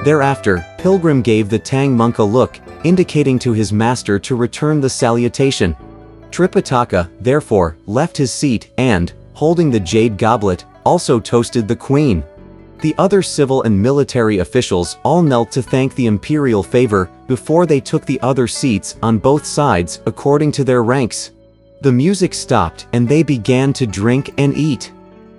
Thereafter, Pilgrim gave the Tang monk a look, indicating to his master to return the salutation. Tripitaka, therefore, left his seat and, holding the jade goblet, also toasted the queen. The other civil and military officials all knelt to thank the imperial favor before they took the other seats on both sides according to their ranks. The music stopped and they began to drink and eat.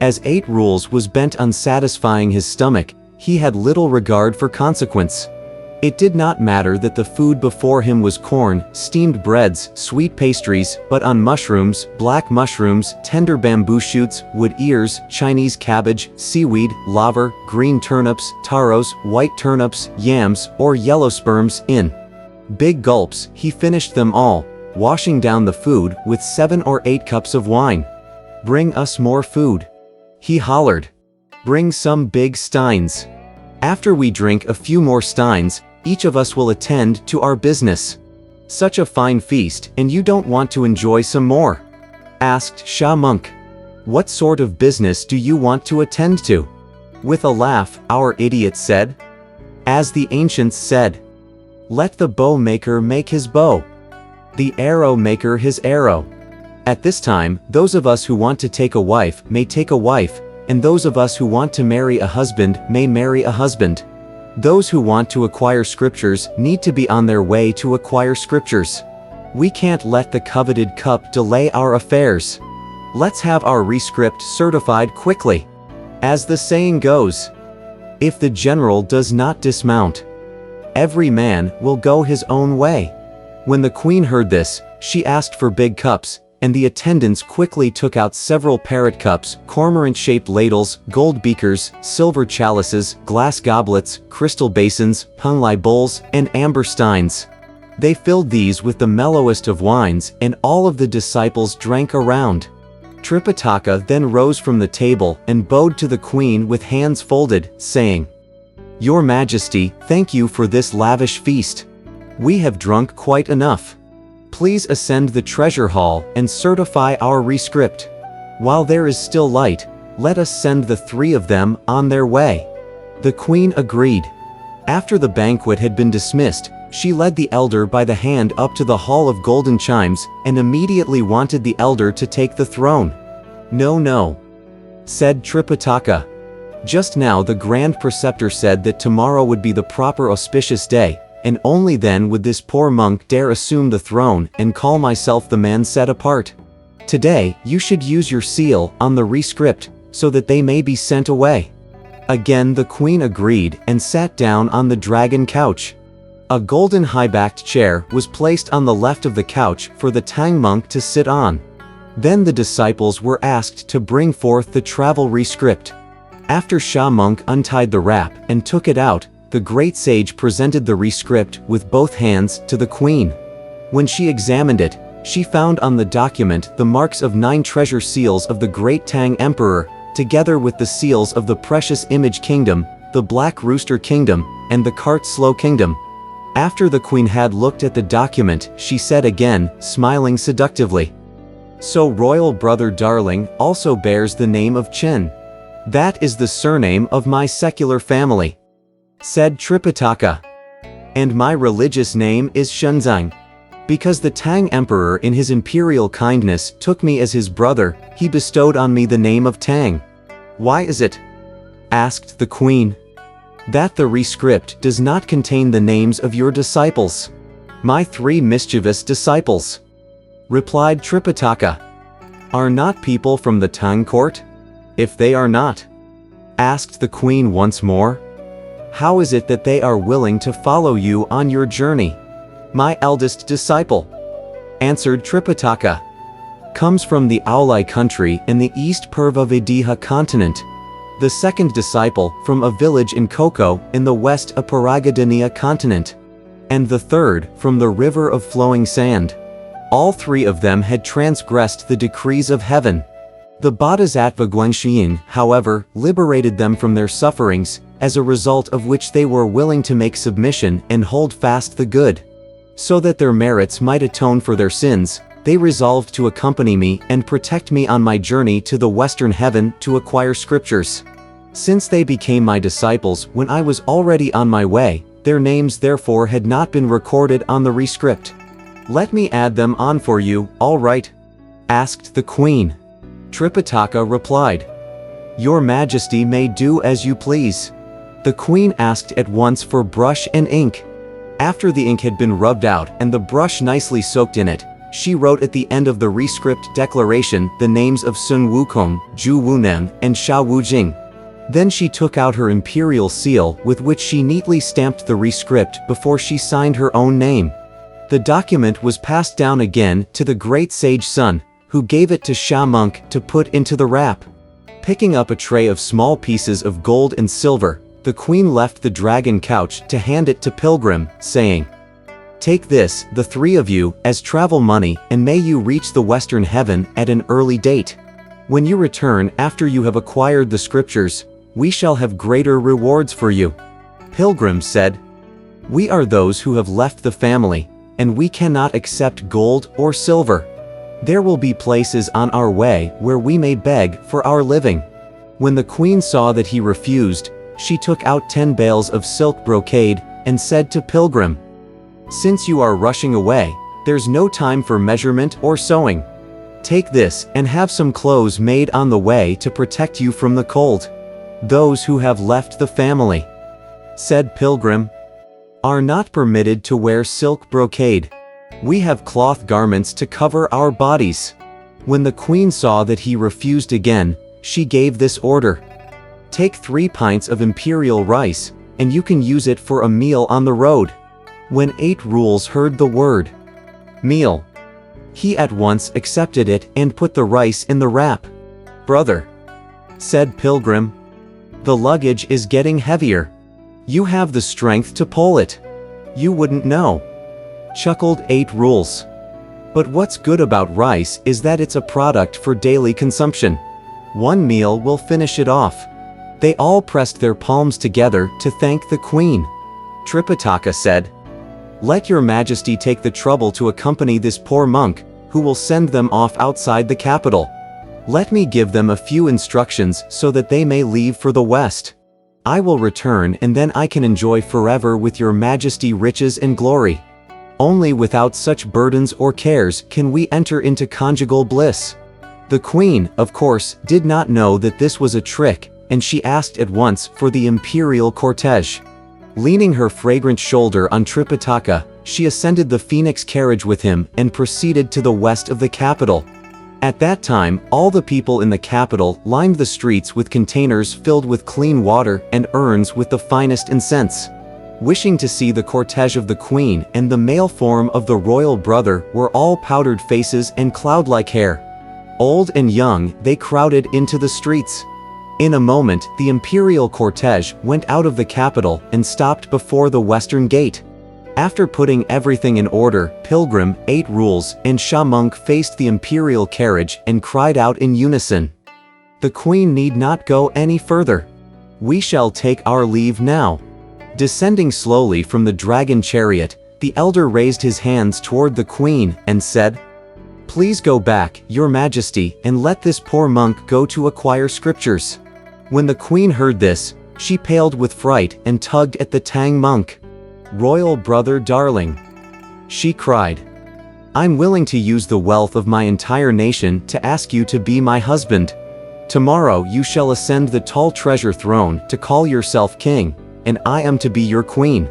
As Eight Rules was bent on satisfying his stomach, he had little regard for consequence. It did not matter that the food before him was corn, steamed breads, sweet pastries, but on mushrooms, black mushrooms, tender bamboo shoots, wood ears, Chinese cabbage, seaweed, laver, green turnips, taros, white turnips, yams, or yellow sperms. In big gulps, he finished them all, washing down the food with 7 or 8 cups of wine. "Bring us more food," he hollered. "Bring some big steins. After we drink a few more steins, each of us will attend to our business." "Such a fine feast, and you don't want to enjoy some more?" asked Sha Monk. "What sort of business do you want to attend to?" With a laugh, our idiot said. "As the ancients said, let the bow maker make his bow, the arrow maker his arrow." At this time, those of us who want to take a wife may take a wife, and those of us who want to marry a husband may marry a husband. Those who want to acquire scriptures need to be on their way to acquire scriptures. We can't let the coveted cup delay our affairs. Let's have our rescript certified quickly. As the saying goes, if the general does not dismount, every man will go his own way. When the queen heard this, she asked for big cups, and the attendants quickly took out several parrot cups, cormorant-shaped ladles, gold beakers, silver chalices, glass goblets, crystal basins, punlai bowls, and amber steins. They filled these with the mellowest of wines, and all of the disciples drank around. Tripitaka then rose from the table and bowed to the queen with hands folded, saying, "Your Majesty, thank you for this lavish feast. We have drunk quite enough. Please ascend the treasure hall and certify our rescript. While there is still light, let us send the 3 of them on their way." The queen agreed. After the banquet had been dismissed, she led the elder by the hand up to the hall of golden chimes and immediately wanted the elder to take the throne. "No, no," said Tripitaka. "Just now the grand preceptor said that tomorrow would be the proper auspicious day, and only then would this poor monk dare assume the throne and call myself the man set apart. Today, you should use your seal on the rescript, so that they may be sent away." Again the queen agreed and sat down on the dragon couch. A golden high-backed chair was placed on the left of the couch for the Tang monk to sit on. Then the disciples were asked to bring forth the travel rescript. After Sha Monk untied the wrap and took it out, the great sage presented the rescript with both hands to the queen. When she examined it, she found on the document the marks of 9 treasure seals of the great Tang Emperor, together with the seals of the Precious Image Kingdom, the Black Rooster Kingdom, and the Cart Slow Kingdom. After the queen had looked at the document, she said again, smiling seductively, "So royal brother Darling also bears the name of Chen. That is the surname of my secular family," said Tripitaka. "And my religious name is Shenzang. Because the Tang Emperor in his imperial kindness took me as his brother, he bestowed on me the name of Tang." "Why is it?" asked the queen. "That the rescript does not contain the names of your disciples, my 3 mischievous disciples," replied Tripitaka. "Are not people from the Tang court?" "If they are not," asked the queen once more, "how is it that they are willing to follow you on your journey?" "My eldest disciple," answered Tripitaka, "comes from the Aulai country in the East Purva-Videha continent. The second disciple from a village in Koko in the West Aparagadania continent. And the third from the river of flowing sand. All 3 of them had transgressed the decrees of heaven. The Bodhisattva Guanxin, however, liberated them from their sufferings, as a result of which they were willing to make submission and hold fast the good. So that their merits might atone for their sins, they resolved to accompany me and protect me on my journey to the western heaven to acquire scriptures. Since they became my disciples when I was already on my way, their names therefore had not been recorded on the rescript. Let me add them on for you, all right? Asked the queen. Tripitaka replied, Your Majesty may do as you please. The queen asked at once for brush and ink. After the ink had been rubbed out and the brush nicely soaked in it, she wrote at the end of the rescript declaration the names of Sun Wukong, Zhu Wunen, and Sha Wujing. Then she took out her imperial seal with which she neatly stamped the rescript before she signed her own name. The document was passed down again to the great sage Sun, who gave it to Sha Monk to put into the wrap. Picking up a tray of small pieces of gold and silver, the queen left the dragon couch to hand it to Pilgrim, saying, Take this, the three of you, as travel money, and may you reach the western heaven at an early date. When you return after you have acquired the scriptures, we shall have greater rewards for you. Pilgrim said, We are those who have left the family, and we cannot accept gold or silver. There will be places on our way where we may beg for our living. When the queen saw that he refused, she took out 10 bales of silk brocade and said to Pilgrim, Since you are rushing away, there's no time for measurement or sewing. Take this and have some clothes made on the way to protect you from the cold. Those who have left the family, said Pilgrim, are not permitted to wear silk brocade. We have cloth garments to cover our bodies. When the queen saw that he refused again, she gave this order. Take 3 pints of imperial rice, and you can use it for a meal on the road. When 8 Rules heard the word meal, he at once accepted it and put the rice in the wrap. Brother, said Pilgrim, the luggage is getting heavier. You have the strength to pull it. You wouldn't know, chuckled 8 Rules. But what's good about rice is that it's a product for daily consumption. One meal will finish it off. They all pressed their palms together to thank the queen. Tripitaka said, Let your Majesty take the trouble to accompany this poor monk, who will send them off outside the capital. Let me give them a few instructions so that they may leave for the west. I will return and then I can enjoy forever with your Majesty riches and glory. Only without such burdens or cares can we enter into conjugal bliss. The queen, of course, did not know that this was a trick, and she asked at once for the imperial cortege. Leaning her fragrant shoulder on Tripitaka, she ascended the phoenix carriage with him and proceeded to the west of the capital. At that time, all the people in the capital lined the streets with containers filled with clean water and urns with the finest incense. Wishing to see the cortege of the queen and the male form of the royal brother were all powdered faces and cloud-like hair. Old and young, they crowded into the streets. In a moment, the imperial cortege went out of the capital and stopped before the western gate. After putting everything in order, Pilgrim, 8 Rules, and Sha Monk faced the imperial carriage and cried out in unison, The queen need not go any further. We shall take our leave now. Descending slowly from the dragon chariot, the elder raised his hands toward the queen and said, Please go back, your Majesty, and let this poor monk go to acquire scriptures. When the queen heard this, she paled with fright and tugged at the Tang monk. Royal brother darling, she cried, I'm willing to use the wealth of my entire nation to ask you to be my husband. Tomorrow you shall ascend the tall treasure throne to call yourself king, and I am to be your queen.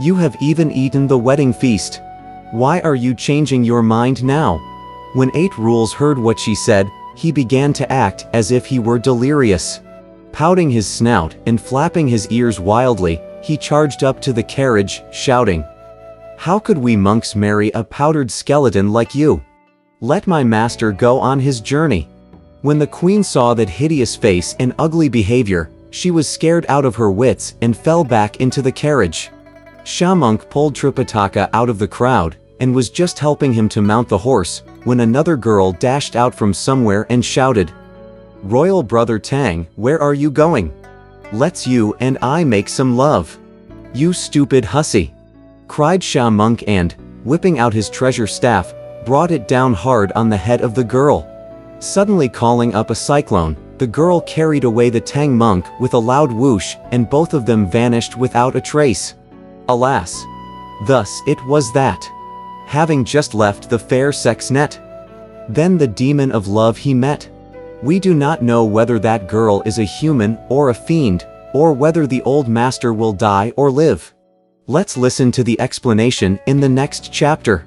You have even eaten the wedding feast. Why are you changing your mind now? When 8 Rules heard what she said, he began to act as if he were delirious. Pouting his snout and flapping his ears wildly, he charged up to the carriage, shouting, How could we monks marry a powdered skeleton like you? Let my master go on his journey. When the queen saw that hideous face and ugly behavior, she was scared out of her wits and fell back into the carriage. Sha Monk pulled Tripitaka out of the crowd and was just helping him to mount the horse when another girl dashed out from somewhere and shouted, Royal brother Tang, where are you going? Let's you and I make some love. You stupid hussy, cried Sha Monk and, whipping out his treasure staff, brought it down hard on the head of the girl. Suddenly calling up a cyclone, The girl carried away the Tang monk with a loud whoosh, and both of them vanished without a trace. Alas! Thus it was that, having just left the fair sex net, then the demon of love he met. We do not know whether that girl is a human or a fiend, or whether the old master will die or live. Let's listen to the explanation in the next chapter.